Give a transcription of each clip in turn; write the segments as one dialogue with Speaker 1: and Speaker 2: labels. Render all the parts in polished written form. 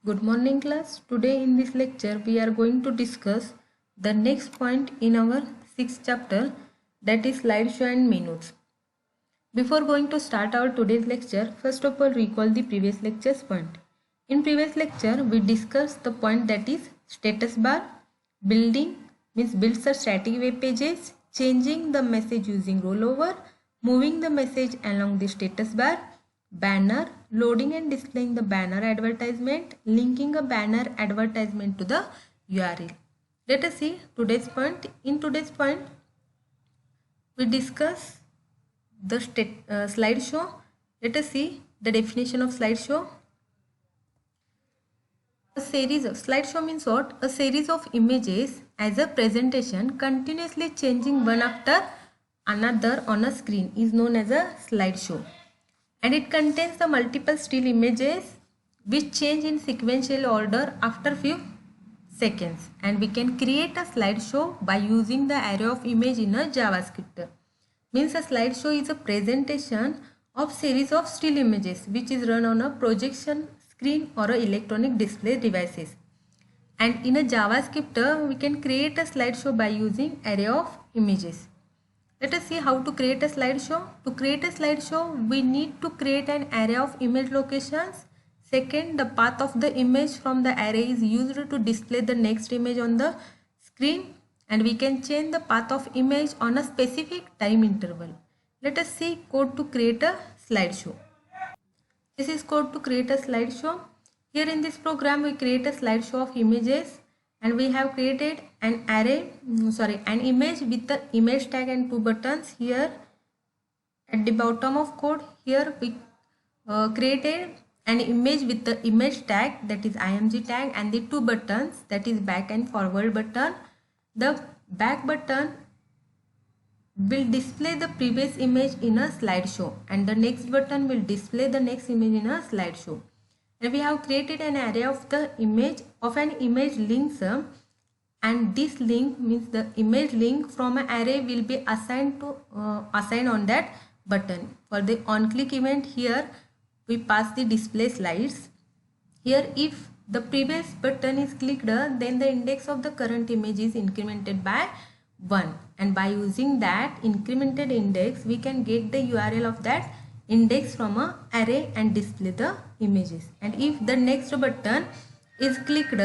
Speaker 1: Good morning class. Today in this lecture we are going to discuss the next point in our 6th chapter, that is slideshow and menus. Before going to start our today's lecture, first of all recall the previous lecture's point. In previous lecture we discussed the point that is status bar, building means builds the static web pages, changing the message using rollover, moving the message along the status bar, banner, loading and displaying the banner advertisement, linking a banner advertisement to the URL. Let us see today's point. In today's point, we discuss the slideshow. Let us see the definition of slideshow. A series of slideshow means what? A series of images as a presentation continuously changing one after another on a screen is known as a slideshow. And it contains the multiple still images which change in sequential order after few seconds, and we can create a slideshow by using the array of image in a JavaScript. Means a slideshow is a presentation of series of still images which is run on a projection screen or a electronic display devices, and in a JavaScript we can create a slideshow by using array of images. Let us see how to create a slideshow. To create a slideshow, we need to create an array of image locations. Second, the path of the image from the array is used to display the next image on the screen, and we can change the path of image on a specific time interval. Let us see code to create a slideshow. This is code to create a slideshow. Here in this program, we create a slideshow of images, and we have created an an image with the image tag and two buttons. Here at the bottom of code, here we created an image with the image tag, that is img tag, and the two buttons, that is back and forward button. The back button will display the previous image in a slideshow, and the next button will display the next image in a slideshow. And we have created an array of the image of an image links, and this link means the image link from an array will be assigned on that button. For the on click event, here we pass the display slides. Here if the previous button is clicked, then the index of the current image is incremented by 1, and by using that incremented index we can get the URL of that index from a array and display the images. And if the next button is clicked,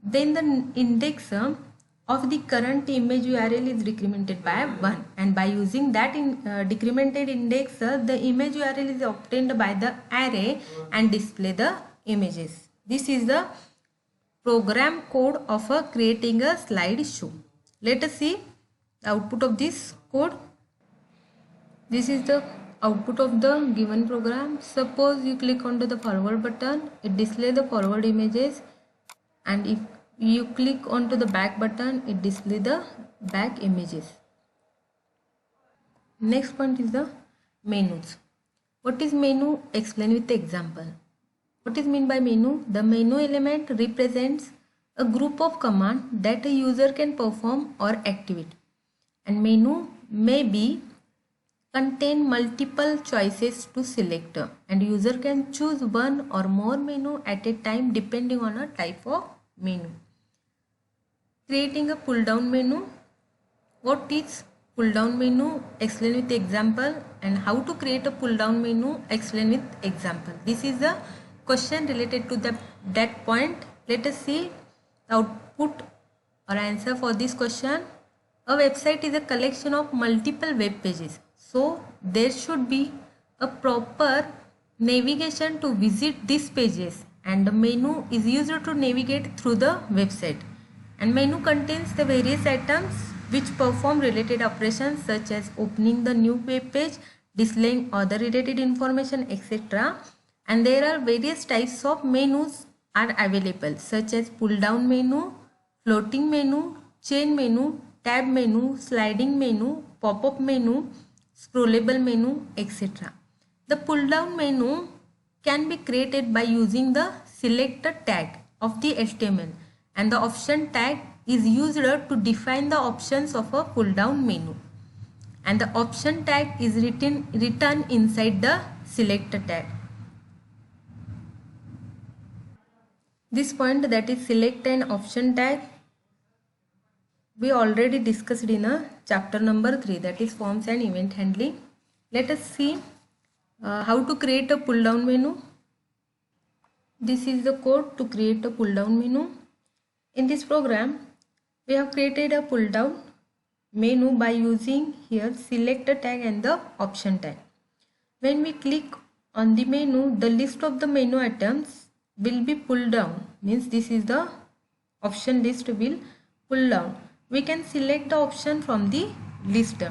Speaker 1: then the index of the current image URL is decremented by 1, and by using that decremented index, the image URL is obtained by the array and display the images. This is the program code of creating a slideshow. Let us see the output of this code. This is the output of the given program. Suppose you click onto the forward button, it displays the forward images, and if you click onto the back button, it displays the back images. Next point is the menus. What is menu? Explain with the example. What is meant by menu? The menu element represents a group of commands that a user can perform or activate, and menu may be contain multiple choices to select, and user can choose one or more menu at a time depending on a type of menu. Creating a pull down menu. What is pull down menu? Explain with example. And how to create a pull down menu? Explain with example. This is the question related to that point. Let us see the output or answer for this question. A website is a collection of multiple web pages, so there should be a proper navigation to visit these pages, and the menu is used to navigate through the website. And menu contains the various items which perform related operations such as opening the new web page, displaying other related information, etc. And there are various types of menus are available, such as pull down menu, floating menu, chain menu, tab menu, sliding menu, pop-up menu, scrollable menu, etc. The pull down menu can be created by using the selector tag of the HTML, and the option tag is used to define the options of a pull down menu, and the option tag is written inside the selector tag. This point, that is select an option tag, we already discussed in a chapter number 3, that is forms and event handling. Let us see how to create a pull down menu. This is the code to create a pull down menu. In this program we have created a pull down menu by using here select tag and the option tag. When we click on the menu, the list of the menu items will be pulled down, means this is the option list will pull down. We can select the option from the list.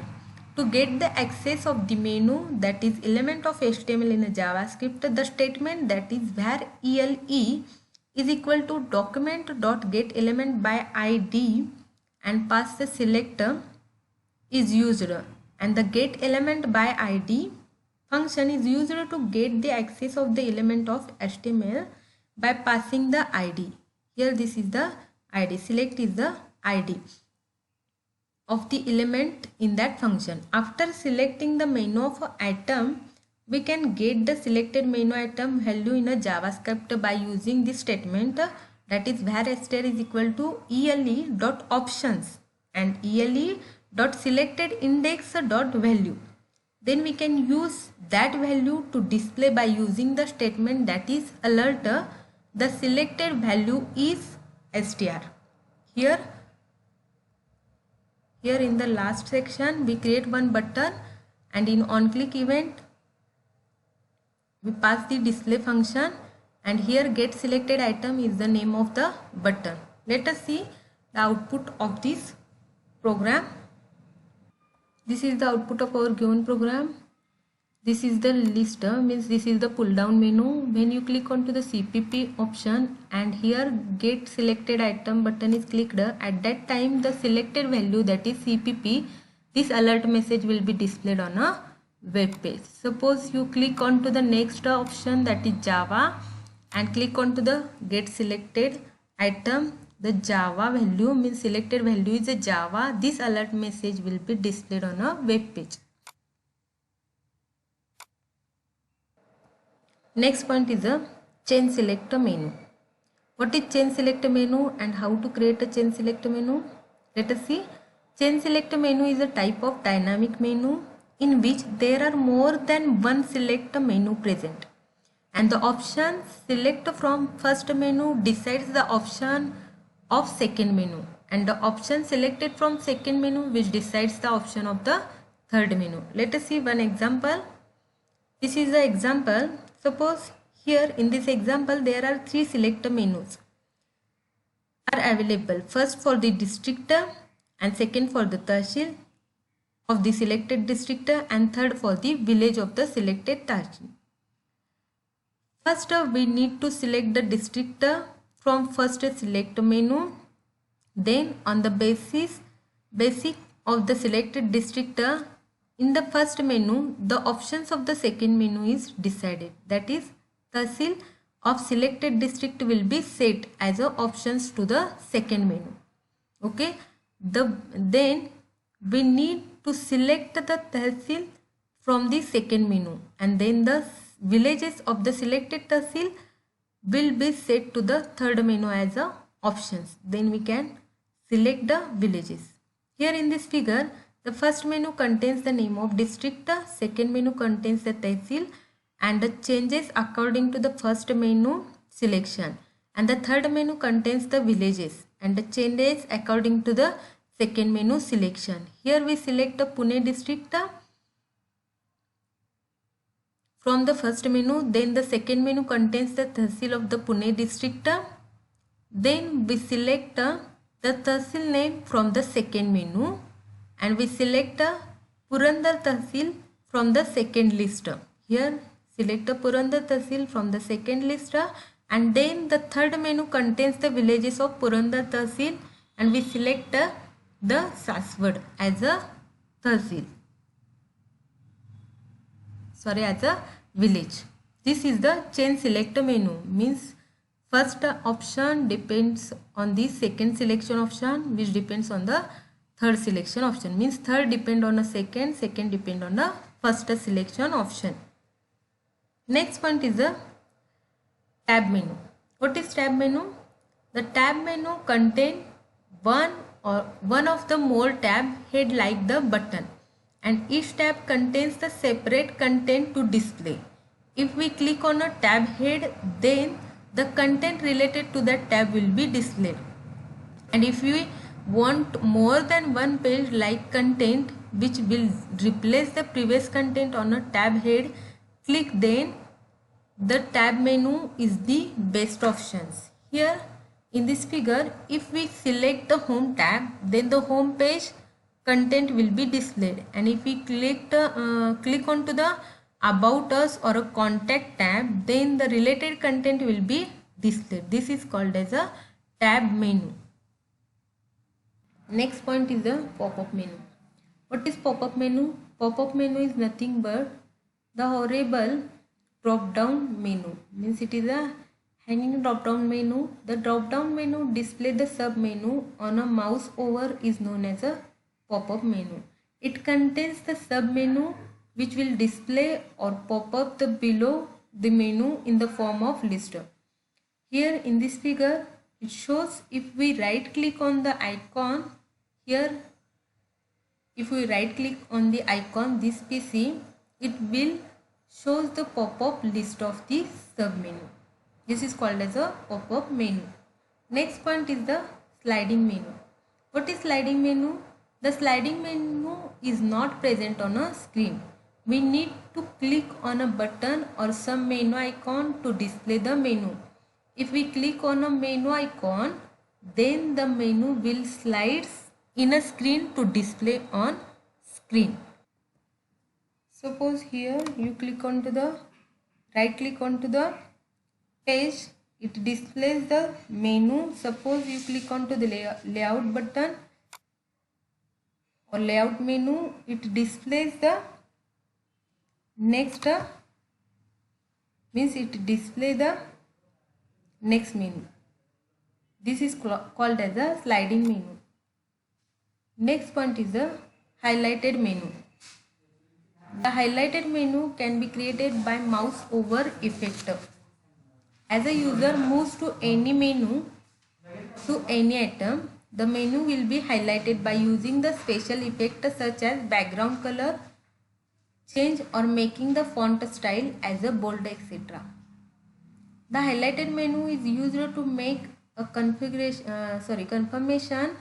Speaker 1: To get the access of the menu, that is element of HTML in a JavaScript, the statement that is var ele is equal to document.getElement by id and pass the selector is used, and the getElement by id function is used to get the access of the element of HTML by passing the id. Here this is the id, select is the id of the element in that function. After selecting the menu of item, we can get the selected menu item value in a JavaScript by using this statement, that is var str is equal to ele.options and ele.selectedIndex.value. Then we can use that value to display by using the statement that is alert the selected value is str. Here in the last section we create one button, and in on click event we pass the display function, and here get selected item is the name of the button. Let us see the output of this program. This is the output of our given program. This is the list, means this is the pull down menu. When you click onto the CPP option and here get selected item button is clicked, at that time the selected value, that is CPP, this alert message will be displayed on a web page. Suppose you click onto the next option, that is Java, and click onto the get selected item, the Java value, means selected value is a Java, this alert message will be displayed on a web page. Next point is a change selector menu. What is change selector menu and how to create a change selector menu? Let us see. Change selector menu is a type of dynamic menu in which there are more than one select menu present, and the option select from first menu decides the option of second menu, and the option selected from second menu which decides the option of the third menu. Let us see one example. This is the example. Suppose here in this example there are three selector menus are available. First for the district, and second for the tahsil of the selected district, and third for the village of the selected tahsil. First we need to select the district from first select menu. Then on the basic of the selected district, in the first menu the options of the second menu is decided, that is tahsil of selected district will be set as a options to the second menu. Okay, then we need to select the tahsil from the second menu, and then the villages of the selected tahsil will be set to the third menu as a options. Then we can select the villages. Here in this figure, the first menu contains the name of district, the second menu contains the tahsil and the changes according to the first menu selection, and the third menu contains the villages and the changes according to the second menu selection. Here we select the Pune district from the first menu, then the second menu contains the tahsil of the Pune district, then we select the tahsil name from the second menu, and we select Purandar Tahsil from the second list. Here select the Purandar Tahsil from the second list, and then the third menu contains the villages of Purandar Tahsil, and we select the Saswad as a Tahsil, as a village. This is the change selector menu, means first option depends on the second selection option which depends on the third selection option, means third depend on a second, second depend on the first selection option. Next point is the tab menu. What is tab menu? The tab menu contains one of the more tab head like the button, and each tab contains the separate content to display. If we click on a tab head, then the content related to that tab will be displayed. And if we want more than one page like content which will replace the previous content on a tab head, click then the tab menu is the best options. Here in this figure, if we select the home tab, then the home page content will be displayed, and if we click onto the about us or a contact tab, then the related content will be displayed. This is called as a tab menu. Next point is the pop-up menu. What is pop-up menu? Pop-up menu is nothing but the horrible drop-down menu. Means it is a hanging drop-down menu. The drop-down menu display the sub-menu on a mouse over is known as a pop-up menu. It contains the sub-menu which will display or pop up the below the menu in the form of list. Here in this figure, it shows if we right click on the icon here, if we right click on the icon this PC, it will shows the pop-up list of the sub menu. This is called as a pop-up menu. Next point is the sliding menu. What is sliding menu? The sliding menu is not present on a screen. We need to click on a button or some menu icon to display the menu. If we click on a menu icon, then the menu will slide in a screen to display on screen. Suppose here you click onto the right click onto the page, it displays the menu. Suppose you click onto the layout button or layout menu, it displays the next means it display the next menu. This is called as a sliding menu. Next point is the highlighted menu. The highlighted menu can be created by mouse over effect. As a user moves to any menu, to any item, the menu will be highlighted by using the special effect such as background color change or making the font style as a bold, etc. The highlighted menu is used to make a confirmation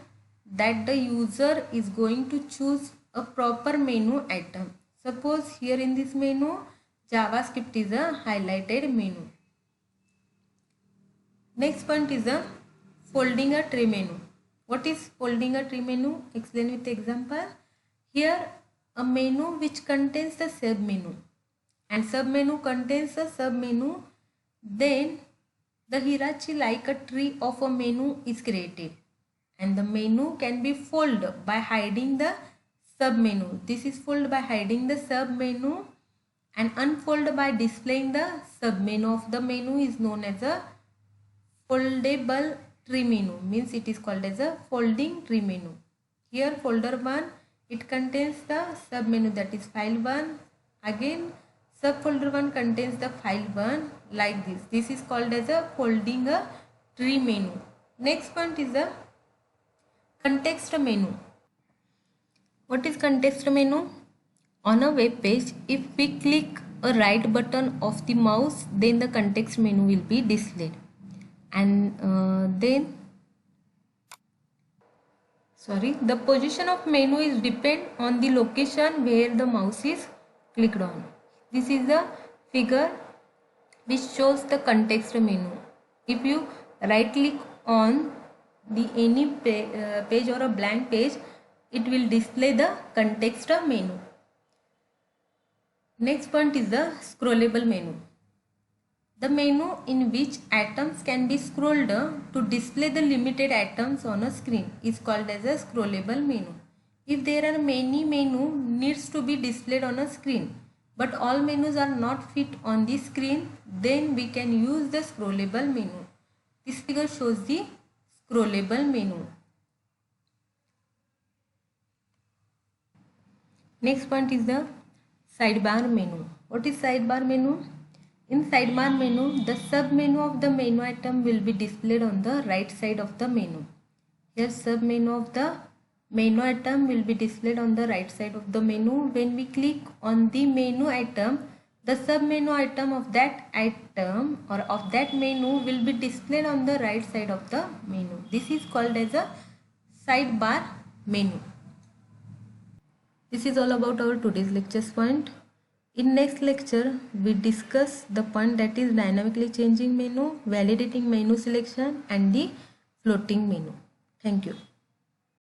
Speaker 1: that the user is going to choose a proper menu item. Suppose here in this menu, JavaScript is a highlighted menu. Next point is a folding a tray menu. What is folding a tray menu? Explain with example. Here a menu which contains the sub menu and sub menu contains the sub menu. Then the hierarchy like a tree of a menu is created, and the menu can be folded by hiding the sub menu. This is folded by hiding the sub menu, and unfold by displaying the sub menu of the menu is known as a foldable tree menu. Means it is called as a folding tree menu. Here folder 1, it contains the sub menu, that is file 1. Again subfolder 1 contains the file 1, like this. This is called as a folding a tree menu. Next point is the context menu. What is context menu? On a web page, if we click a right button of the mouse, then the context menu will be displayed, and the position of menu is depend on the location where the mouse is clicked on. This is the figure which shows the context menu. If you right click on the any page or a blank page, it will display the context menu. Next point is the scrollable menu. The menu in which items can be scrolled to display the limited items on a screen is called as a scrollable menu. If there are many menu needs to be displayed on a screen, but all menus are not fit on the screen, then we can use the scrollable menu. This figure shows the scrollable menu. Next point is the sidebar menu. What is sidebar menu? In sidebar menu, the sub-menu of the menu item will be displayed on the right side of the menu. Here sub-menu of the menu item will be displayed on the right side of the menu. When we click on the menu item, the sub-menu item of that item or of that menu will be displayed on the right side of the menu. This is called as a sidebar menu. This is all about our today's lecture's point. In next lecture, we discuss the point that is dynamically changing menu, validating menu selection and the floating menu. Thank you.